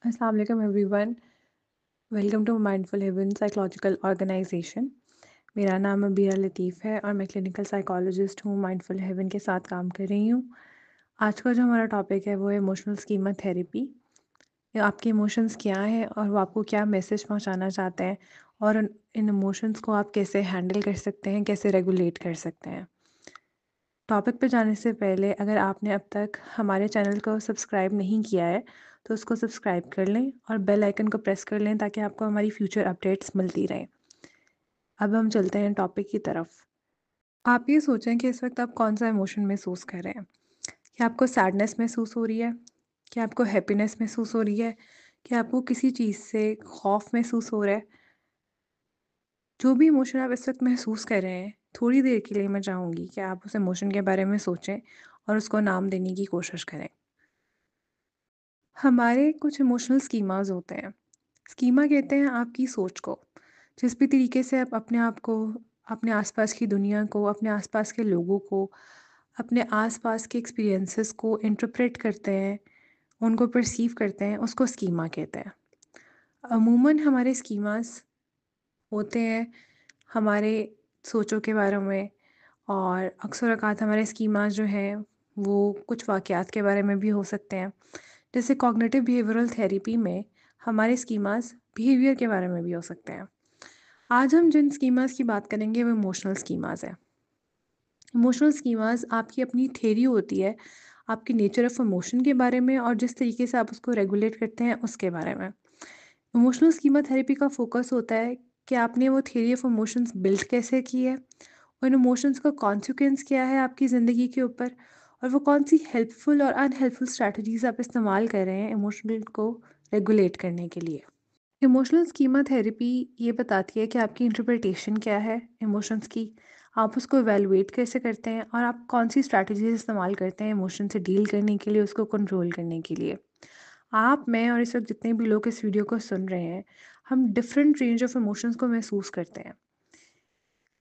अस्सलाम वालेकुम everyone. Welcome to Mindful Haven psychological organisation. मेरा नाम अबीरा लतीफ़ है और मैं क्लिनिकल साइकोलॉजिस्ट हूँ। माइंडफुल हेवन के साथ काम कर रही हूँ। आज का जो हमारा टॉपिक है वो है इमोशनल स्कीमा थेरेपी। आपके इमोशंस क्या हैं और वो आपको क्या मैसेज पहुँचाना चाहते हैं, और इन इमोशंस को आप कैसे हैंडल कर सकते हैं, कैसे रेगुलेट कर सकते हैं। टॉपिक पे जाने से पहले अगर आपने अब तक हमारे चैनल को सब्सक्राइब नहीं किया है तो उसको सब्सक्राइब कर लें और बेल आइकन को प्रेस कर लें ताकि आपको हमारी फ्यूचर अपडेट्स मिलती रहें। अब हम चलते हैं टॉपिक की तरफ। आप ये सोचें कि इस वक्त आप कौन सा इमोशन महसूस कर रहे हैं। क्या आपको सैडनेस महसूस हो रही है? क्या आपको हैप्पीनेस महसूस हो रही है? क्या आपको किसी चीज़ से खौफ महसूस हो रहा है? जो भी इमोशन आप इस वक्त महसूस कर रहे हैं, थोड़ी देर के लिए मैं चाहूँगी कि आप उस इमोशन के बारे में सोचें और उसको नाम देने की कोशिश करें। हमारे कुछ इमोशनल स्कीमाज होते हैं। स्कीमा कहते हैं आपकी सोच को। जिस भी तरीके से आप अपने आप को, अपने आसपास की दुनिया को, अपने आसपास के लोगों को, अपने आसपास के एक्सपीरियंसेस को इंटरप्रेट करते हैं, उनको परसीव करते हैं, उसको स्कीमा कहते हैं। अमूमन हमारे स्कीमास होते हैं हमारे सोचों के बारे में, और अक्सर औक़ात हमारे स्कीमास जो हैं वो कुछ वाक़यात के बारे में भी हो सकते हैं। जैसे कॉग्निटिव बिहेवियरल थेरेपी में हमारे स्कीमास बिहेवियर के बारे में भी हो सकते हैं। आज हम जिन स्कीमास की बात करेंगे वो इमोशनल स्कीमास है। इमोशनल स्कीमास आपकी अपनी थ्योरी होती है, आपके नेचर ऑफ इमोशन के बारे में और जिस तरीके से आप उसको रेगुलेट करते हैं उसके बारे में। इमोशनल स्कीमा थेरेपी का फोकस होता है कि आपने वो थ्योरी ऑफ इमोशंस बिल्ड कैसे की है, उन इमोशंस का कॉन्सिक्वेंस क्या है आपकी ज़िंदगी के ऊपर, और वो कौन सी हेल्पफुल और अनहेल्पफुल स्ट्रैटेजीज आप इस्तेमाल कर रहे हैं इमोशनल को रेगुलेट करने के लिए। इमोशनल स्कीमा थेरेपी ये बताती है कि आपकी इंटरप्रिटेशन क्या है इमोशंस की, आप उसको इवैल्यूएट कैसे करते हैं और आप कौन सी स्ट्रैटेजीज इस्तेमाल करते हैं इमोशन से डील करने के लिए, उसको कंट्रोल करने के लिए। आप, मैं और इस वक्त जितने भी लोग इस वीडियो को सुन रहे हैं, हम डिफरेंट रेंज ऑफ इमोशंस को महसूस करते हैं।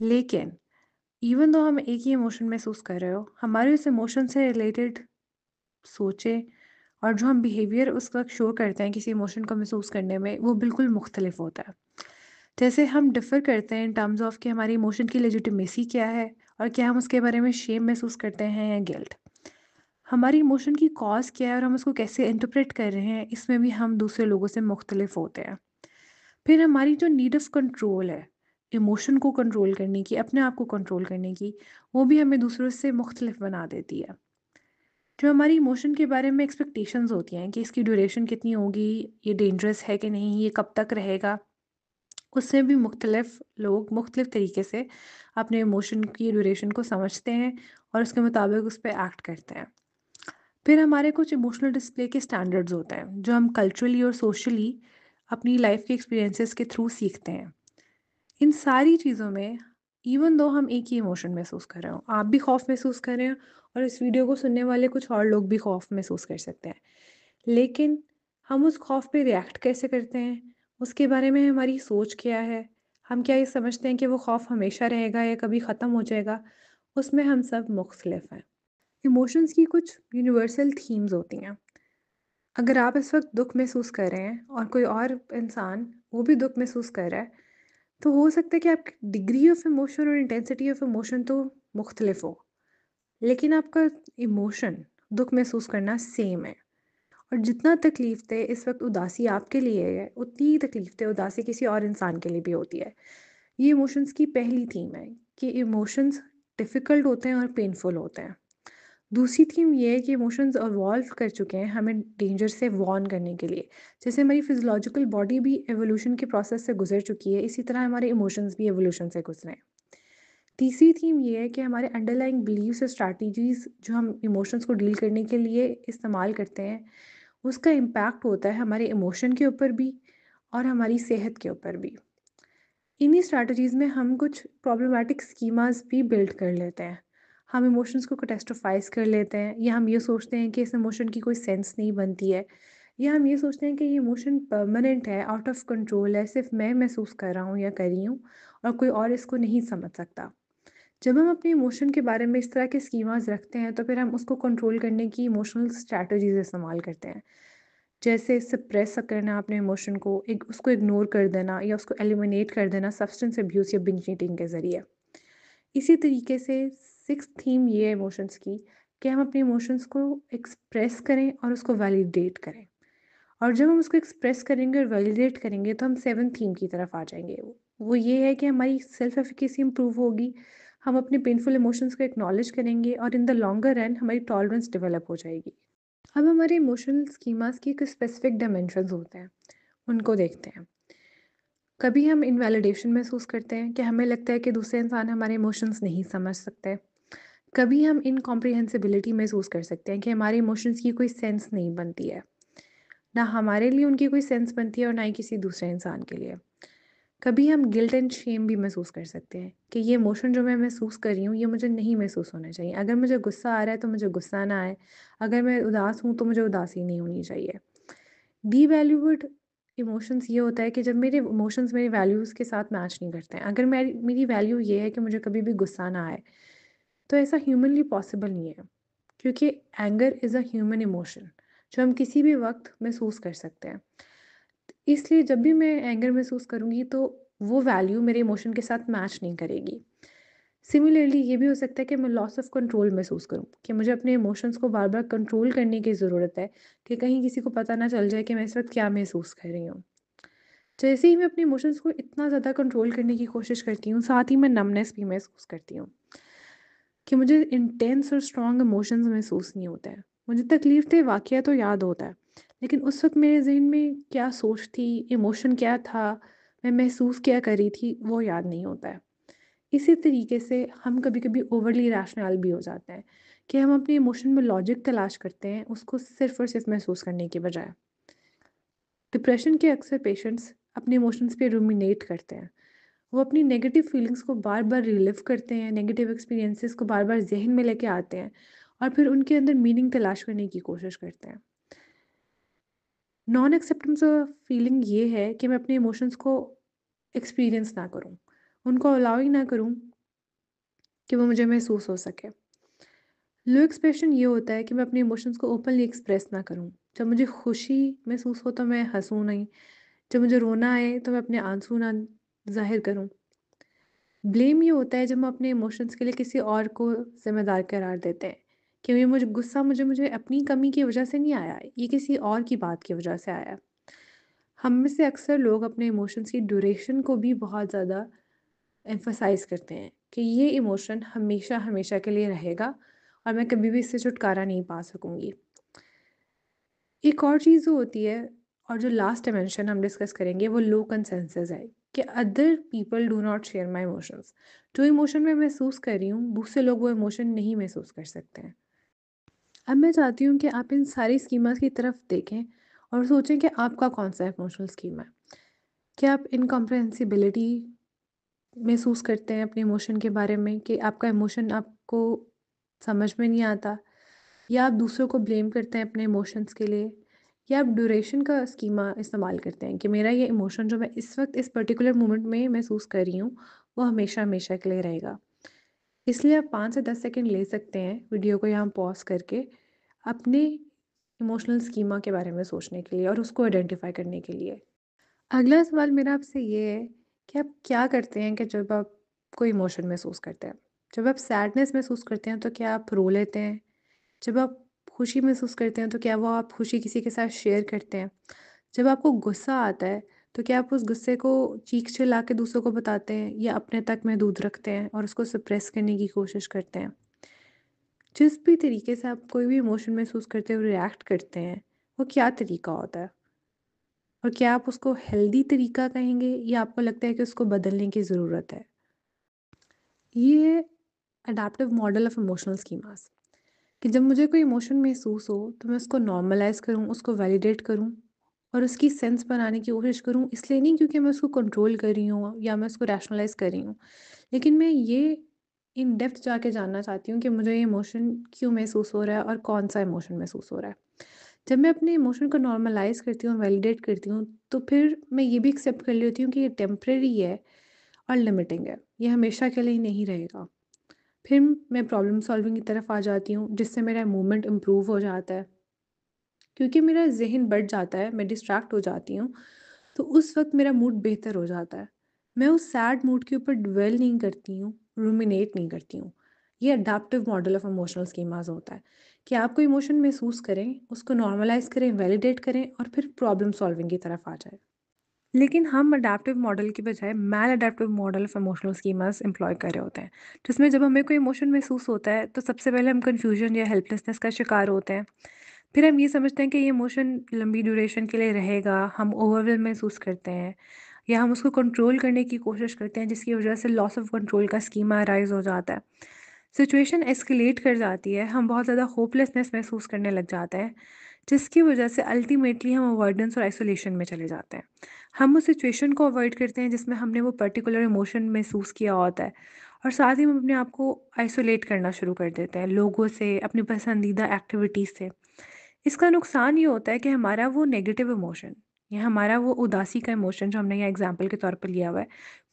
लेकिन इवन दो हम एक ही इमोशन महसूस कर रहे हो, हमारे उस इमोशन से रिलेटेड सोचें और जो हम बिहेवियर उस वक्त शो करते हैं किसी इमोशन को महसूस करने में, वो बिल्कुल मुख्तलिफ होता है। जैसे हम डिफ़र करते हैं इन टर्म्स ऑफ कि हमारी इमोशन की लेजिटिमेसी क्या है, और क्या हम उसके बारे में शेम महसूस करते हैं या गिल्ट। हमारी इमोशन की कॉज क्या है और हम उसको कैसे इंटरप्रेट कर रहे हैं, इसमें भी हम दूसरे लोगों से मुख्तलिफ होते हैं। फिर हमारी जो नीड ऑफ कंट्रोल है, इमोशन को कंट्रोल करने की, अपने आप को कंट्रोल करने की, वो भी हमें दूसरों से मुख्तलिफ बना देती है। जो हमारी इमोशन के बारे में एक्सपेक्टेशंस होती हैं कि इसकी ड्यूरेशन कितनी होगी, ये डेंजरस है कि नहीं, ये कब तक रहेगा, उससे भी मुख्तलिफ लोग मुख्तलिफ तरीके से अपने इमोशन की ड्यूरेशन को समझते हैं और उसके मुताबिक उस पे एक्ट करते हैं। फिर हमारे कुछ इमोशनल डिस्प्ले के स्टैंडर्ड्स होते हैं जो हम कल्चरली और सोशली अपनी लाइफ के एक्सपीरियंसेस के थ्रू सीखते हैं। इन सारी चीज़ों में इवन दो हम एक ही इमोशन महसूस कर रहे हो, आप भी खौफ महसूस कर रहे हो और इस वीडियो को सुनने वाले कुछ और लोग भी खौफ महसूस कर सकते हैं, लेकिन हम उस खौफ पे रिएक्ट कैसे करते हैं, उसके बारे में हमारी सोच क्या है, हम क्या ये समझते हैं कि वो खौफ हमेशा रहेगा या कभी ख़त्म हो जाएगा, उसमें हम सब मुख्तलिफ हैं। इमोशंस की कुछ यूनिवर्सल थीम्स होती हैं। अगर आप इस वक्त दुख महसूस कर रहे हैं और कोई और इंसान वो भी दुख महसूस कर रहा है, तो हो सकता है कि आपकी डिग्री ऑफ इमोशन और इंटेंसिटी ऑफ इमोशन तो मुख्तलिफ हो, लेकिन आपका इमोशन, दुख महसूस करना सेम है। और जितना तकलीफ दे इस वक्त उदासी आपके लिए है, उतनी ही तकलीफ दे उदासी किसी और इंसान के लिए भी होती है। ये इमोशंस की पहली थीम है कि इमोशंस डिफ़िकल्ट होते हैं और पेनफुल होते हैं। दूसरी थीम ये है कि इमोशंस इवॉल्व कर चुके हैं हमें डेंजर से वॉर्न करने के लिए। जैसे हमारी फिजियोलॉजिकल बॉडी भी एवोल्यूशन के प्रोसेस से गुजर चुकी है, इसी तरह हमारे इमोशंस भी एवोल्यूशन से गुजरे हैं। तीसरी थीम ये है कि हमारे अंडरलाइंग बिलीव्स और स्ट्रैटेजीज जो हम इमोशंस को डील करने के लिए इस्तेमाल करते हैं, उसका इम्पैक्ट होता है हमारे इमोशन के ऊपर भी और हमारी सेहत के ऊपर भी। इन्हीं स्ट्रैटेजीज़ में हम कुछ प्रॉब्लमैटिक स्कीमास भी बिल्ड कर लेते हैं। हम इमोशंस को कैटेस्ट्रोफाइज़ कर लेते हैं, या हम ये सोचते हैं कि इस इमोशन की कोई सेंस नहीं बनती है, या हम ये सोचते हैं कि ये इमोशन परमानेंट है, आउट ऑफ कंट्रोल है, सिर्फ मैं महसूस कर रहा हूँ या कर रही हूँ और कोई और इसको नहीं समझ सकता। जब हम अपने इमोशन के बारे में इस तरह के स्कीमास रखते हैं तो फिर हम उसको कंट्रोल करने की इमोशनल स्ट्रैटेजीज इस्तेमाल करते हैं। जैसे सप्रेस करना अपने इमोशन को, एक उसको इग्नोर कर देना या उसको एलिमिनेट कर देना सब्सटेंस अब्यूज़ या बिंज ईटिंग के ज़रिए। इसी तरीके से सिक्स्थ थीम ये है इमोशंस की कि हम अपने इमोशंस को एक्सप्रेस करें और उसको वैलिडेट करें। और जब हम उसको एक्सप्रेस करेंगे और वैलिडेट करेंगे तो हम सेवंथ थीम की तरफ आ जाएंगे। वो ये है कि हमारी सेल्फ एफिकेसी इंप्रूव होगी, हम अपने पेनफुल इमोशंस को एक्नॉलेज करेंगे और इन द लॉन्गर रन हमारी टॉलरेंस डेवलप हो जाएगी। अब हमारे इमोशनल स्कीमास की कुछ स्पेसिफिक डायमेंशंस होते हैं, उनको देखते हैं। कभी हम इनवैलिडेशन महसूस करते हैं कि हमें लगता है कि दूसरे इंसान हमारे इमोशंस नहीं समझ सकते। कभी हम इनकॉम्प्रिहेंसिबिलिटी महसूस कर सकते हैं कि हमारे इमोशंस की कोई सेंस नहीं बनती है, ना हमारे लिए उनकी कोई सेंस बनती है और ना ही किसी दूसरे इंसान के लिए। कभी हम गिल्ट एंड शेम भी महसूस कर सकते हैं कि ये इमोशन जो मैं महसूस कर रही हूँ ये मुझे नहीं महसूस होना चाहिए। अगर मुझे गुस्सा आ रहा है तो मुझे गुस्सा ना आए, अगर मैं उदास हूँ तो मुझे उदासी नहीं होनी चाहिए। डीवैल्यूड इमोशंस ये होता है कि जब मेरे इमोशंस मेरे वैल्यूज़ के साथ मैच नहीं करते हैं। अगर मेरी मेरी वैल्यू ये है कि मुझे कभी भी गुस्सा ना आए, तो ऐसा ह्यूमनली पॉसिबल नहीं है, क्योंकि anger is a human emotion जो हम किसी भी वक्त महसूस कर सकते हैं। इसलिए जब भी मैं एंगर महसूस करूँगी तो वो वैल्यू मेरे इमोशन के साथ मैच नहीं करेगी। सिमिलरली ये भी हो सकता है कि मैं लॉस ऑफ कंट्रोल महसूस करूँ, कि मुझे अपने इमोशंस को बार बार कंट्रोल करने की ज़रूरत है, कि कहीं किसी को पता ना चल जाए कि मैं इस वक्त क्या महसूस कर रही हूँ। जैसे ही मैं अपने इमोशंस को इतना ज़्यादा कंट्रोल करने की कोशिश करती हूँ, साथ ही मैं नमनेस भी महसूस करती हूँ, कि मुझे इंटेंस और स्ट्रॉन्ग इमोशंस महसूस नहीं होते हैं। मुझे तकलीफ थे वाक़या तो याद होता है, लेकिन उस वक़्त मेरे ज़हन में क्या सोच थी, इमोशन क्या था, मैं महसूस क्या कर रही थी, वो याद नहीं होता है। इसी तरीके से हम कभी-कभी ओवरली रैशनल भी हो जाते हैं, कि हम अपने इमोशन में लॉजिक तलाश करते हैं, उसको सिर्फ़ और सिर्फ़ महसूस करने के बजाय। डिप्रेशन के अक्सर पेशेंट्स अपने इमोशंस पे रूमिनेट करते हैं। वो अपनी नेगेटिव फीलिंग्स को बार-बार रिलिव करते हैं, नेगेटिव एक्सपीरियंसेस को बार-बार ज़हन में लेके आते हैं और फिर उनके अंदर मीनिंग तलाश करने की कोशिश करते हैं। नॉन एक्सेप्टेंस ऑफ फीलिंग ये है कि मैं अपने इमोशंस को एक्सपीरियंस ना करूँ, उनको अलाउ ही ना करूँ कि वो मुझे महसूस हो सके। लो एक्सप्रेशन ये होता है कि मैं अपने इमोशंस को ओपनली एक्सप्रेस ना करूँ। जब मुझे खुशी महसूस हो तो मैं हँसूँ नहीं, जब मुझे रोना आए तो मैं अपने आंसू ना ज़ाहिर करूँ। ब्लेम ये होता है जब हम अपने इमोशंस के लिए किसी और को ज़िम्मेदार करार देते हैं, कि ये मुझे गुस्सा मुझे मुझे अपनी कमी की वजह से नहीं आया, ये किसी और की बात की वजह से आया। हम में से अक्सर लोग अपने इमोशंस की ड्यूरेशन को भी बहुत ज़्यादा एम्फसाइज़ करते हैं, कि ये इमोशन हमेशा हमेशा के लिए रहेगा और मैं कभी भी इससे छुटकारा नहीं पा सकूँगी। एक और चीज़ जो होती है और जो लास्ट डायमेंशन हम डिस्कस करेंगे वो लो कंसेंसस है, कि other people do not share my emotions. जो इमोशन मैं महसूस कर रही हूँ दूसरे लोग वो इमोशन नहीं महसूस कर सकते हैं। अब मैं चाहती हूँ कि आप इन सारी स्कीमास की तरफ देखें और सोचें कि आपका कौन सा इमोशनल स्कीम है। क्या आप इनकॉम्प्रहेंसिबिलिटी महसूस करते हैं अपने इमोशन के बारे में, कि आपका इमोशन आपको समझ में नहीं आता, या आप दूसरों को ब्लेम करते हैं अपने इमोशंस के लिए, या आप ड्यूरेशन का स्कीमा इस्तेमाल करते हैं कि मेरा ये इमोशन जो मैं इस वक्त इस पर्टिकुलर मोमेंट में महसूस कर रही हूँ वो हमेशा हमेशा के लिए रहेगा। इसलिए आप 5 से 10 सेकंड ले सकते हैं वीडियो को यहाँ पॉज करके, अपने इमोशनल स्कीमा के बारे में सोचने के लिए और उसको आइडेंटिफाई करने के लिए। अगला सवाल मेरा आपसे ये है कि आप क्या करते हैं कि जब आप कोई इमोशन महसूस करते हैं? जब आप सैडनेस महसूस करते हैं तो क्या आप रो लेते हैं? जब आप खुशी महसूस करते हैं तो क्या वो आप खुशी किसी के साथ शेयर करते हैं? जब आपको गुस्सा आता है तो क्या आप उस गुस्से को चीख चिल्ला के दूसरों को बताते हैं या अपने तक महदूद रखते हैं और उसको सप्रेस करने की कोशिश करते हैं? जिस भी तरीके से आप कोई भी इमोशन महसूस करते हुए रिएक्ट करते हैं, वो क्या तरीका होता है? और क्या आप उसको हेल्दी तरीका कहेंगे या आपको लगता है कि उसको बदलने की ज़रूरत है? ये है adaptive model of emotional schemas, कि जब मुझे कोई इमोशन महसूस हो तो मैं उसको नॉर्मलाइज़ करूँ, उसको वैलिडेट करूँ और उसकी सेंस बनाने की कोशिश करूँ। इसलिए नहीं क्योंकि मैं उसको कंट्रोल कर रही हूँ या मैं उसको रैशनलाइज़ कर रही हूँ, लेकिन मैं ये इन डेप्थ जाके जानना चाहती हूँ कि मुझे ये इमोशन क्यों महसूस हो रहा है और कौन-सा इमोशन महसूस हो रहा है। जब मैं अपने इमोशन को नॉर्मलाइज़ करती हूँ, वैलिडेट करती हूँ, तो फिर मैं ये भी एक्सेप्ट कर लेती हूँ कि ये टेम्परेरी है और लिमिटिंग है। ये हमेशा के लिए नहीं रहेगा। फिर मैं प्रॉब्लम सॉल्विंग की तरफ आ जाती हूँ, जिससे मेरा मूवमेंट इम्प्रूव हो जाता है। क्योंकि मेरा ज़हन बढ़ जाता है, मैं डिस्ट्रैक्ट हो जाती हूँ, तो उस वक़्त मेरा मूड बेहतर हो जाता है। मैं उस सैड मूड के ऊपर ड्वेल नहीं करती हूँ, रूमिनेट नहीं करती हूँ। ये अडैप्टिव मॉडल ऑफ इमोशनल स्कीमाज़ होता है कि आप कोई इमोशन महसूस करें, उसको नॉर्मलाइज़ करें, वैलिडेट करें और फिर प्रॉब्लम सॉल्विंग की तरफ आ जाएँ। लेकिन हम अडैप्टिव मॉडल की बजाय maladaptive model of emotional schemas employ कर रहे होते हैं, जिसमें जब हमें कोई इमोशन महसूस होता है तो सबसे पहले हम कन्फ्यूजन या हेल्पलेसनेस का शिकार होते हैं। फिर हम ये समझते हैं कि ये इमोशन लंबी ड्यूरेशन के लिए रहेगा, हम ओवरवेलम महसूस करते हैं या हम उसको कंट्रोल करने की कोशिश करते हैं, जिसकी वजह से लॉस ऑफ कंट्रोल का स्कीमा अराइज हो जाता है। सिचुएशन एस्केलेट कर जाती है, हम बहुत ज़्यादा होपलेसनेस महसूस करने लग जाते हैं, जिसकी वजह से अल्टीमेटली हम अवॉइडेंस और आइसोलेशन में चले जाते हैं। हम उस सिचुएशन को अवॉइड करते हैं जिसमें हमने वो पर्टिकुलर इमोशन महसूस किया होता है, और साथ ही हम अपने आप को आइसोलेट करना शुरू कर देते हैं लोगों से, अपनी पसंदीदा एक्टिविटीज़ से। इसका नुकसान ये होता है कि हमारा वो नेगेटिव इमोशन या हमारा वो उदासी का इमोशन जो हमने यहाँ एग्जाम्पल के तौर पर लिया हुआ है,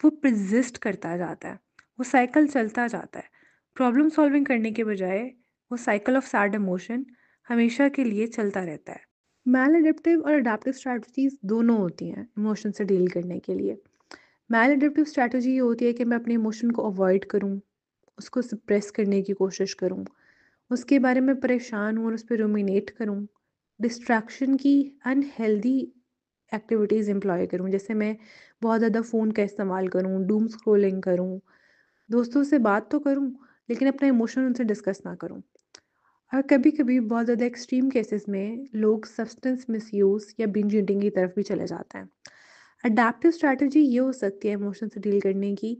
वो प्रजिस्ट करता जाता है, वो साइकिल चलता जाता है। प्रॉब्लम सॉल्विंग करने के बजाय वो साइकिल ऑफ सैड इमोशन हमेशा के लिए चलता रहता है। मैल एडेप्टिव और अडेप्टिव स्ट्रैटेजीज दोनों होती हैं इमोशन से डील करने के लिए। मैल एडेप्टिव स्ट्रैटेजी ये होती है कि मैं अपने इमोशन को अवॉइड करूँ, उसको सप्रेस करने की कोशिश करूँ, उसके बारे में परेशान हूँ और उस पे रूमिनेट करूँ, डिस्ट्रैक्शन की अनहेल्दी एक्टिविटीज़ एम्प्लॉय करूँ। जैसे मैं बहुत ज़्यादा फ़ोन का इस्तेमाल करूँ, डूम स्क्रॉलिंग करूँ, दोस्तों से बात तो करूँ, लेकिन अपना इमोशन उनसे डिस्कस ना करूँ। और कभी-कभी बहुत ज़्यादा एक्सट्रीम केसेस में लोग सब्सटेंस मिसयूज़ या बिंज ईटिंग की तरफ भी चले जाते हैं। अडैप्टिव स्ट्रैटेजी ये हो सकती है इमोशन से डील करने की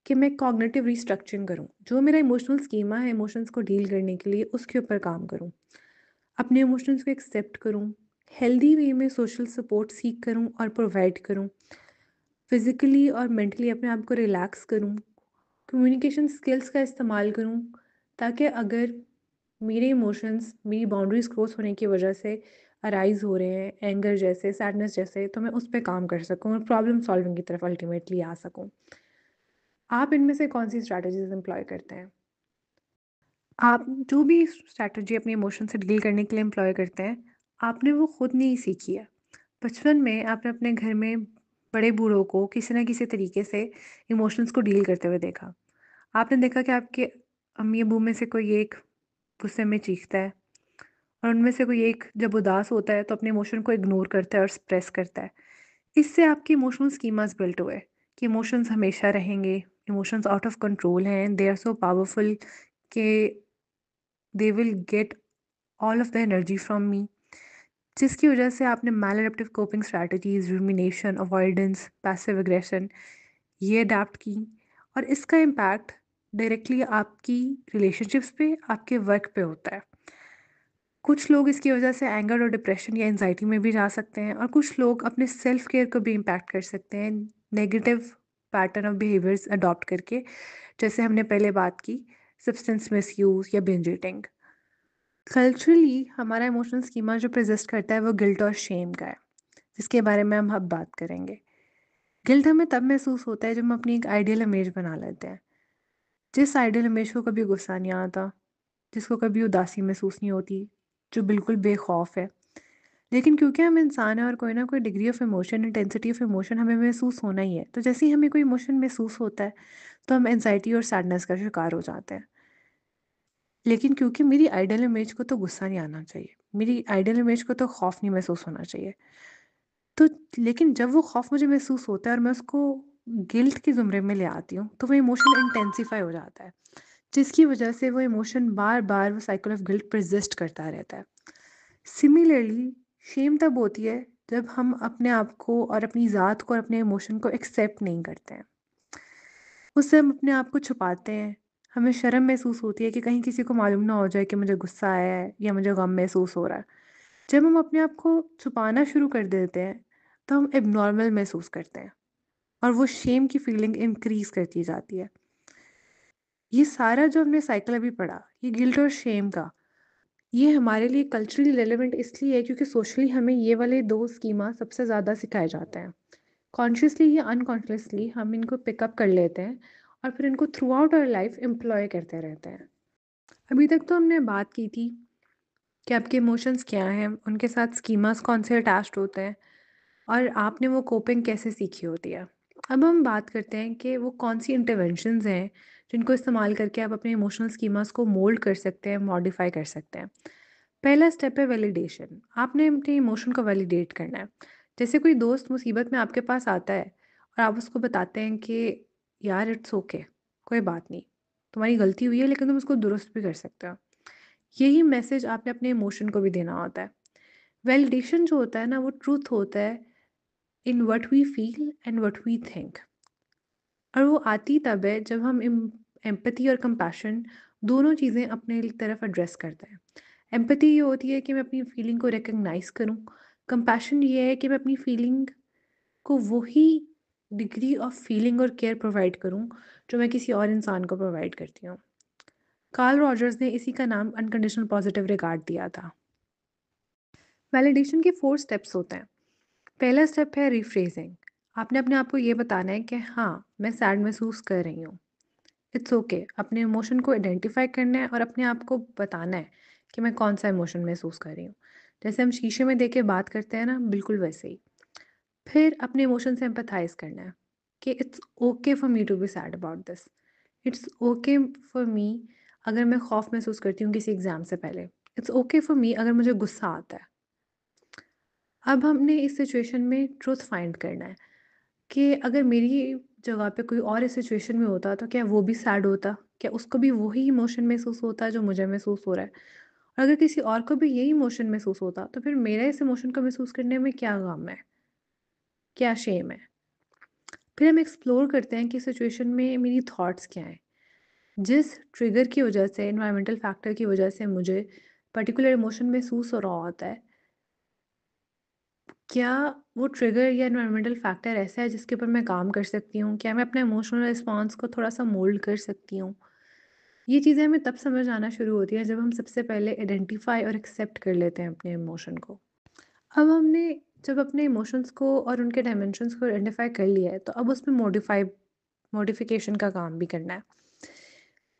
कि मैं कॉग्निटिव रिस्ट्रक्चरिंग करूँ। जो मेरा इमोशनल स्कीमा है इमोशंस को डील करने के लिए, उसके ऊपर काम करूँ। अपने इमोशंस को एक्सेप्ट करूँ, हेल्दी वे में सोशल सपोर्ट सीख करूँ और प्रोवाइड करूँ। फिज़िकली और मेंटली अपने आप को रिलैक्स करूँ। कम्युनिकेशन स्किल्स का इस्तेमाल करूँ, ताकि अगर मेरे इमोशंस मेरी बाउंड्रीज़ क्रॉस होने की वजह से अराइज़ हो रहे हैं, एंगर जैसे, सैडनेस जैसे, तो मैं उस पे काम कर सकूँ और प्रॉब्लम सॉल्विंग की तरफ अल्टीमेटली आ सकूँ। आप इनमें से कौन-सी स्ट्रैटेजीज़ एम्प्लॉय करते हैं? आप जो भी स्ट्रैटेजी अपने इमोशन से डील करने के लिए एम्प्लॉय करते हैं, आपने वो खुद नहीं सीखी है। बचपन में आपने अपने घर में बड़े बूढ़ों को किसी न किसी तरीके से इमोशंस को डील करते हुए देखा। आपने देखा कि आपके अम्मी-अब्बू में से कोई एक गुस्से में चीखता है और उनमें से कोई एक जब उदास होता है तो अपने इमोशन को इग्नोर करता है और सप्रेस करता है। इससे आपके इमोशनल स्कीमास बिल्ट हुए कि इमोशंस हमेशा रहेंगे, इमोशंस आउट ऑफ कंट्रोल हैं, दे आर सो पावरफुल कि they will get all of the energy from me. जिसकी वजह से आपने maladaptive coping strategies, rumination, avoidance, passive aggression ये अडैप्ट की, और इसका इम्पैक्ट डायरेक्टली आपकी रिलेशनशिप्स पे, आपके वर्क पे होता है। कुछ लोग इसकी वजह से एंगर और डिप्रेशन या एंजाइटी में भी जा सकते हैं, और कुछ लोग अपने सेल्फ केयर को भी इम्पैक्ट कर सकते हैं negative pattern of behaviours adopt करके, जैसे हमने पहले बात की, सब्सटेंस मिसयूज या बिंज ईटिंग। कल्चरली हमारा इमोशनल स्कीमा जो प्रेजिस्ट करता है वो गिल्ट और शेम का है, जिसके बारे में हम अब बात करेंगे। गिल्ट हमें तब महसूस होता है जब हम अपनी एक आइडियल इमेज बना लेते हैं, जिस आइडियल इमेज को कभी गुस्सा नहीं आता, जिसको कभी उदासी महसूस नहीं होती, जो बिल्कुल बेखौफ है। लेकिन क्योंकि हम इंसान हैं और कोई ना कोई degree of emotion, intensity of emotion हमें महसूस होना ही है, तो जैसे ही हमें कोई इमोशन महसूस होता है तो हम एनजाइटी और सैडनेस का शिकार हो जाते हैं। लेकिन क्योंकि मेरी आइडियल इमेज को तो गुस्सा नहीं आना चाहिए, मेरी आइडियल इमेज को तो खौफ नहीं महसूस होना चाहिए, तो लेकिन जब वो खौफ मुझे महसूस होता है और मैं उसको गिल्ट के ज़ुमरे में ले आती हूँ, तो वो इमोशन इंटेंसिफाई हो जाता है, जिसकी वजह से वो इमोशन बार-बार वो साइकिल ऑफ गिल्ट पर्सिस्ट करता रहता है। सिमिलरली शेम तब होती है जब हम अपने आप को और अपनी ज़ात को और अपने इमोशन को एक्सेप्ट नहीं करते हैं। उससे हम अपने आप को छुपाते हैं। हमें शर्म महसूस होती है कि कहीं किसी को मालूम ना हो जाए कि मुझे गुस्सा आया है या मुझे गम महसूस हो रहा है। जब हम अपने आप को छुपाना शुरू कर देते हैं, तो हम एब्नॉर्मल महसूस करते हैं और वो शेम की फीलिंग इंक्रीज़ करती जाती है। ये सारा जो हमने साइकिल अभी पढ़ा, ये गिल्ट और शेम का, ये हमारे लिए कल्चरली रेलेवेंट इसलिए है क्योंकि सोशली हमें ये वाले 2 स्कीमा सबसे ज़्यादा सिखाए जाते हैं। कॉन्शियसली या अनकॉन्शियसली हम इनको पिकअप कर लेते हैं और फिर इनको throughout our life employ करते रहते हैं। अभी तक तो हमने बात की थी कि आपके इमोशंस क्या हैं, उनके साथ स्कीमास कौन से अटैच्ड होते हैं और आपने वो कोपिंग कैसे सीखी होती है। अब हम बात करते हैं कि वो कौन-सी इंटरवेंशंस हैं, जिनको इस्तेमाल करके आप अपने इमोशनल स्कीमास को मोल्ड कर सकते हैं, मॉडिफ़ाई कर सकते हैं। पहला स्टेप है वैलिडेशन। आपने अपने इमोशन को वैलिडेट करना है। जैसे कोई दोस्त मुसीबत में आपके पास आता है और आप उसको बताते हैं कि यार इट्स ओके, कोई बात नहीं, तुम्हारी गलती हुई है लेकिन तुम उसको दुरुस्त भी कर सकते हो। यही मैसेज आपने अपने इमोशन को भी देना होता है। वैलिडेशन जो होता है ना, वो ट्रूथ होता है in what we feel and what we think. और वो आती तब है जब हम एम्पैथी और कंपैशन दोनों चीज़ें अपने तरफ एड्रेस करते हैं। एम्पैथी ये होती है कि मैं अपनी फीलिंग को रिकॉग्नाइज करूं। कंपैशन ये है कि मैं अपनी फीलिंग को वही डिग्री ऑफ फीलिंग और केयर प्रोवाइड करूं जो मैं किसी और इंसान को प्रोवाइड करती हूँ। कार्ल रॉजर्स ने इसी का नाम अनकंडीशनल पॉजिटिव रिगार्ड दिया था। वैलिडेशन के 4 स्टेप्स होते हैं। पहला स्टेप है रिफ्रेजिंग। आपने अपने आप को ये बताना है कि हाँ, मैं सैड महसूस कर रही हूँ। It's okay. अपने इमोशन को आइडेंटिफाई करना है और अपने आप को बताना है कि मैं कौन सा इमोशन महसूस कर रही हूँ। जैसे हम शीशे में देख के बात करते हैं ना, बिल्कुल वैसे ही। फिर अपने इमोशन से एम्पैथाइज करना है कि it's okay for me to be sad about this. It's okay for me अगर मैं खौफ महसूस करती हूँ किसी एग्ज़ाम से पहले। इट्स ओके फॉर मी अगर मुझे गुस्सा आता है। अब हमने इस सिचुएशन में ट्रुथ फाइंड करना है कि अगर मेरी जगह पे कोई और इस सिचुएशन में होता तो क्या वो भी सैड होता? क्या उसको भी वही इमोशन महसूस होता जो मुझे महसूस हो रहा है? और अगर किसी और को भी यही इमोशन महसूस होता तो फिर मेरा इस इमोशन को महसूस करने में क्या गम है? क्या शेम है? फिर हम एक्सप्लोर करते हैं कि सिचुएशन में मेरी थॉट्स क्या हैं? जिस ट्रिगर की वजह से, एनवायरमेंटल फैक्टर की वजह से मुझे पर्टिकुलर इमोशन महसूस हो रहा होता है, क्या वो ट्रिगर या एनवायरमेंटल फैक्टर ऐसा है जिसके ऊपर मैं काम कर सकती हूँ? क्या मैं अपना इमोशनल रिस्पॉन्स को थोड़ा-सा मोल्ड कर सकती हूँ? ये चीज़ें हमें तब समझ आना शुरू होती हैं जब हम सबसे पहले आइडेंटिफ़ाई और एक्सेप्ट कर लेते हैं अपने इमोशन को। अब हमने जब अपने इमोशंस को और उनके डायमेंशंस को आइडेंटिफ़ाई कर लिया है, तो अब उसमें मॉडिफ़िकेशन का काम भी करना है।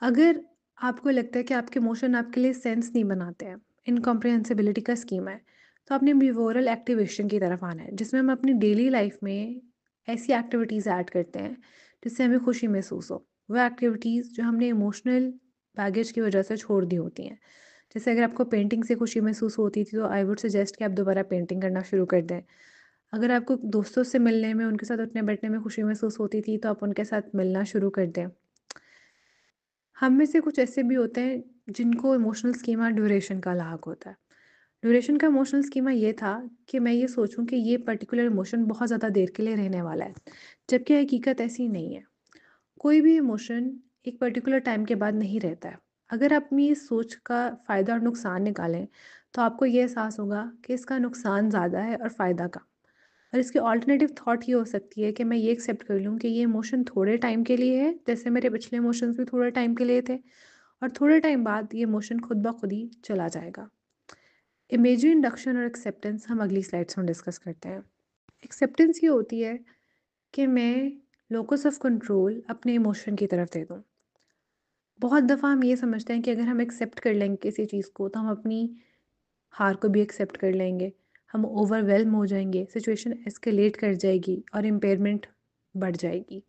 अगर आपको लगता है कि आपके इमोशन आपके लिए सेंस नहीं बनाते हैं, इनकॉम्प्रिहेंसिबिलिटी का स्कीमा है, तो आपने बिहेवियरल एक्टिवेशन की तरफ आना है, जिसमें हम अपनी डेली लाइफ में ऐसी एक्टिविटीज़ ऐड करते हैं, जिससे हमें खुशी महसूस हो। वो एक्टिविटीज़ जो हमने इमोशनल बैगेज की वजह से छोड़ दी होती हैं। जैसे अगर आपको पेंटिंग से खुशी महसूस होती थी, तो आई वुड सजेस्ट कि आप दोबारा पेंटिंग करना शुरू कर दें। अगर आपको दोस्तों से मिलने में, उनके साथ उठने-बैठने में खुशी महसूस होती थी, तो आप उनके साथ मिलना शुरू कर दें। हम में से कुछ ऐसे भी होते हैं जिनको इमोशनल स्कीमा ड्यूरेशन का लाग होता है। ड्यूरेशन का इमोशनल स्कीमा ये था कि मैं ये सोचूं कि ये पर्टिकुलर इमोशन बहुत ज़्यादा देर के लिए रहने वाला है, जबकि हकीकत ऐसी नहीं है। कोई भी इमोशन एक पर्टिकुलर टाइम के बाद नहीं रहता है। अगर आप अपनी इस सोच का फ़ायदा और नुकसान निकालें, तो आपको ये एहसास होगा कि इसका नुकसान ज़्यादा है और फ़ायदा कम। और इसकी ऑल्टरनेटिव थॉट ये हो सकती है कि मैं ये एक्सेप्ट कर लूँ कि ये इमोशन थोड़े टाइम के लिए है, जैसे मेरे पिछले इमोशंस भी थोड़े टाइम के लिए थे, और थोड़े टाइम बाद ये इमोशन खुद ब खुद ही चला जाएगा। इमेजरी इंडक्शन और एक्सेप्टेंस हम अगली स्लाइड्स में डिस्कस करते हैं। एक्सेप्टेंस ये होती है कि मैं लोकस ऑफ कंट्रोल अपने इमोशन की तरफ दे दूँ। बहुत दफ़ा हम ये समझते हैं कि अगर हम एक्सेप्ट कर लेंगे किसी चीज़ को, तो हम अपनी हार को भी एक्सेप्ट कर लेंगे। हम ओवरवेल्म हो जाएँगे, सिचुएशन एस्केलेट कर जाएगी और इम्पेयरमेंट बढ़ जाएगी।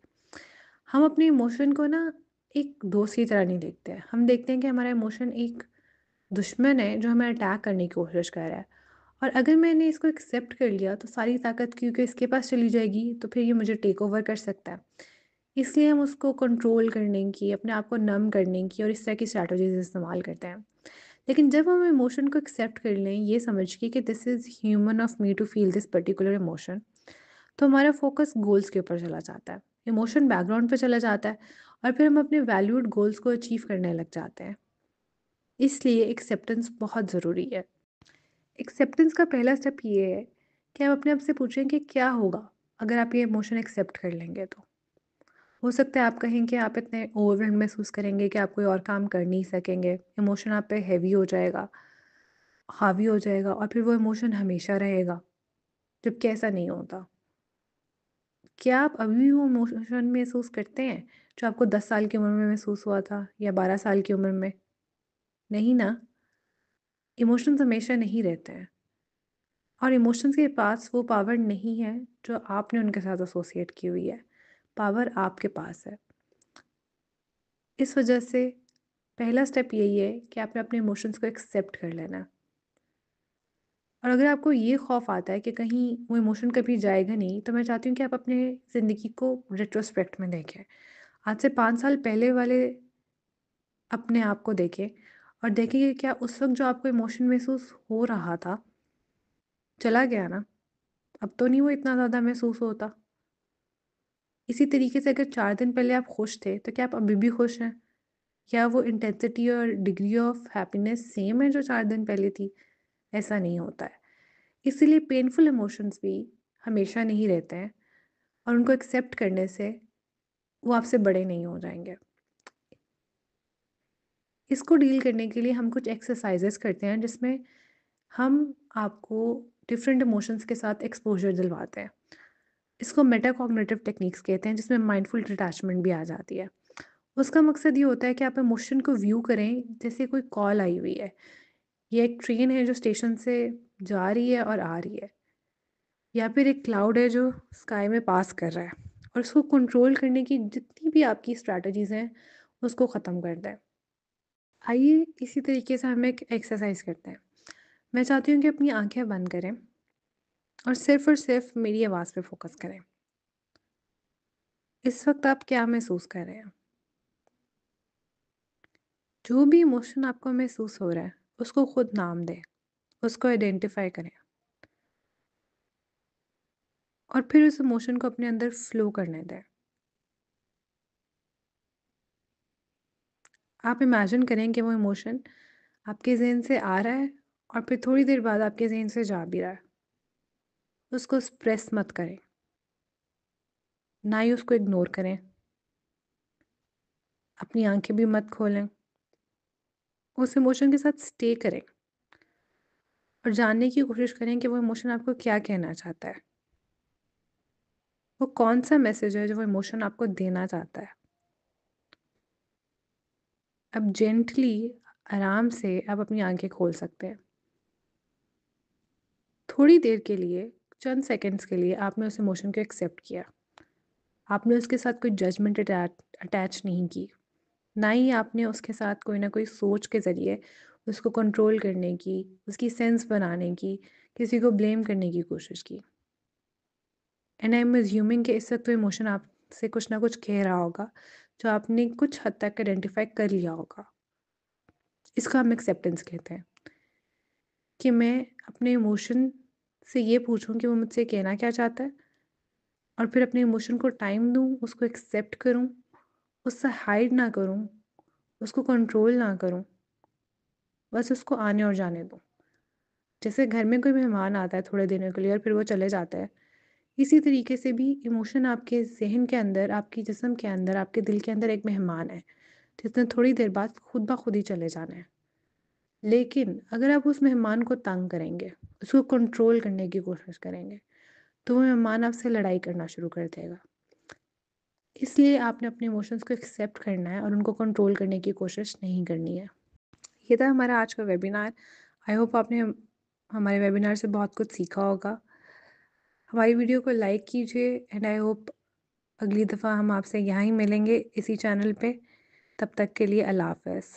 हम अपने इमोशन को ना एक दोस्त की तरह नहीं देखते हैं। हम देखते हैं कि हमारा इमोशन एक दुश्मन है जो हमें अटैक करने की कोशिश कर रहा है। और अगर मैंने इसको एक्सेप्ट कर लिया तो सारी ताकत क्योंकि इसके पास चली जाएगी, तो फिर ये मुझे टेक ओवर कर सकता है। इसलिए हम उसको कंट्रोल करने की, अपने आप को नम करने की और इस तरह की स्ट्रैटेजीज़ इस्तेमाल करते हैं। लेकिन जब हम इमोशन को एक्सेप्ट कर लें ये समझ के कि this is human of me to feel this particular emotion, तो हमारा फोकस गोल्स के ऊपर चला जाता है। इमोशन बैकग्राउंड पे चला जाता है और फिर हम अपने वैल्यूड गोल्स को अचीव करने लग जाते हैं। इसलिए एक्सेप्टेंस बहुत ज़रूरी है। एक्सेप्टेंस का पहला स्टेप ये है कि आप अपने आप से पूछें कि क्या होगा अगर आप ये इमोशन एक्सेप्ट कर लेंगे तो। हो सकता है आप कहें कि आप इतने ओवरवेल्म महसूस करेंगे कि आप कोई और काम कर नहीं सकेंगे, इमोशन आप पे हैवी हो जाएगा, हावी हो जाएगा और फिर वो इमोशन हमेशा रहेगा, जबकि ऐसा नहीं होता। क्या आप अभी भी वो इमोशन महसूस करते हैं जो आपको 10 साल की उम्र में महसूस हुआ था या 12 साल की उम्र में? नहीं ना? इमोशंस हमेशा नहीं रहते हैं और इमोशंस के पास वो पावर नहीं है जो आपने उनके साथ एसोसिएट की हुई है। पावर आपके पास है। इस वजह से पहला स्टेप यही है कि आपने अपने इमोशंस को एक्सेप्ट कर लेना है। और अगर आपको ये खौफ आता है कि कहीं वो इमोशन कभी जाएगा नहीं, तो मैं चाहती हूँ कि आप अपने ज़िंदगी को रेट्रोस्पेक्ट में देखें। आज से 5 साल पहले वाले अपने आप को देखें और देखें कि क्या उस वक़्त जो आपको इमोशन महसूस हो रहा था, चला गया ना? अब तो नहीं वो इतना ज़्यादा महसूस होता। इसी तरीके से अगर 4 दिन पहले आप खुश थे, तो क्या आप अभी भी खुश हैं? क्या वो इंटेंसिटी और डिग्री ऑफ हैप्पीनेस सेम है जो 4 दिन पहले थी? ऐसा नहीं होता है। इसीलिए पेनफुल इमोशंस भी हमेशा नहीं रहते हैं और उनको एक्सेप्ट करने से वो आपसे बड़े नहीं हो जाएँगे। इसको डील करने के लिए हम कुछ एक्सरसाइज़ेस करते हैं जिसमें हम आपको डिफरेंट इमोशंस के साथ एक्सपोज़र दिलवाते हैं। इसको मेटाकॉग्निटिव टेक्निक्स कहते हैं जिसमें माइंडफुल डिटैचमेंट भी आ जाती है। उसका मकसद ये होता है कि आप इमोशन को व्यू करें जैसे कोई कॉल आई हुई है। ये एक ट्रेन है जो स्टेशन से जा रही है और आ रही है, या फिर एक क्लाउड है जो स्काई में पास कर रहा है, और उसको कंट्रोल करने की जितनी भी आपकी स्ट्रैटेजीज़ हैं, उसको ख़त्म कर दें। आइए इसी तरीके से हम एक एक्सरसाइज करते हैं। मैं चाहती हूँ कि अपनी आँखें बंद करें और सिर्फ मेरी आवाज़ पे फ़ोकस करें। इस वक़्त आप क्या महसूस कर रहे हैं? जो भी इमोशन आपको महसूस हो रहा है, उसको खुद नाम दें, उसको आइडेंटिफ़ाई करें और फिर उस इमोशन को अपने अंदर फ़्लो करने दें। आप इमेजिन करें कि वो इमोशन आपके ज़हन से आ रहा है और फिर थोड़ी देर बाद आपके ज़हन से जा भी रहा है। उसको सप्रेस मत करें, ना ही उसको इग्नोर करें। अपनी आँखें भी मत खोलें। उस इमोशन के साथ स्टे करें और जानने की कोशिश करें कि वो इमोशन आपको क्या कहना चाहता है। वो कौन-सा मैसेज है जो वो इमोशन आपको देना चाहता है। अब जेंटली, आराम से आप अपनी आँखें खोल सकते हैं। थोड़ी देर के लिए, चंद सेकंड्स के लिए आपने उस इमोशन को एक्सेप्ट किया। आपने उसके साथ कोई जजमेंट अटैच नहीं की। ना ही आपने उसके साथ कोई ना कोई सोच के ज़रिए उसको कंट्रोल करने की, उसकी सेंस बनाने की, किसी को ब्लेम करने की कोशिश की। एंड आई एम अज्यूमिंग कि इस वक़्त वो इमोशन आपसे कुछ ना कुछ कह रहा होगा, जो आपने कुछ हद तक आइडेंटिफ़ाई कर लिया होगा। इसको हम एक्सेप्टेंस कहते हैं, कि मैं अपने इमोशन से ये पूछूँ कि वो मुझसे कहना क्या चाहता है, और फिर अपने इमोशन को टाइम दूँ, उसको एक्सेप्ट करूँ, उससे हाइड ना करूँ, उसको कंट्रोल ना करूँ, बस उसको आने और जाने दूँ। जैसे घर में कोई मेहमान आता है थोड़े दिनों के लिए और फिर वो चले जाता है, इसी तरीके से भी इमोशन आपके ज़हन के अंदर, आपके जिस्म के अंदर, आपके दिल के अंदर एक मेहमान है, जिसने थोड़ी देर बाद खुद ब खुद ही चले जाना है। लेकिन अगर आप उस मेहमान को तंग करेंगे, उसको कंट्रोल करने की कोशिश करेंगे, तो वो मेहमान आपसे लड़ाई करना शुरू कर देगा। इसलिए आपने अपने इमोशंस को एक्सेप्ट करना है और उनको कंट्रोल करने की कोशिश नहीं करनी है। ये था हमारा आज का वेबिनार। आई होप आपने हमारे वेबिनार से बहुत कुछ सीखा होगा। हमारी वीडियो को लाइक कीजिए एंड आई होप अगली दफ़ा हम आपसे यहाँ ही मिलेंगे इसी चैनल पे। तब तक के लिए अल्लाह हाफ़िज़।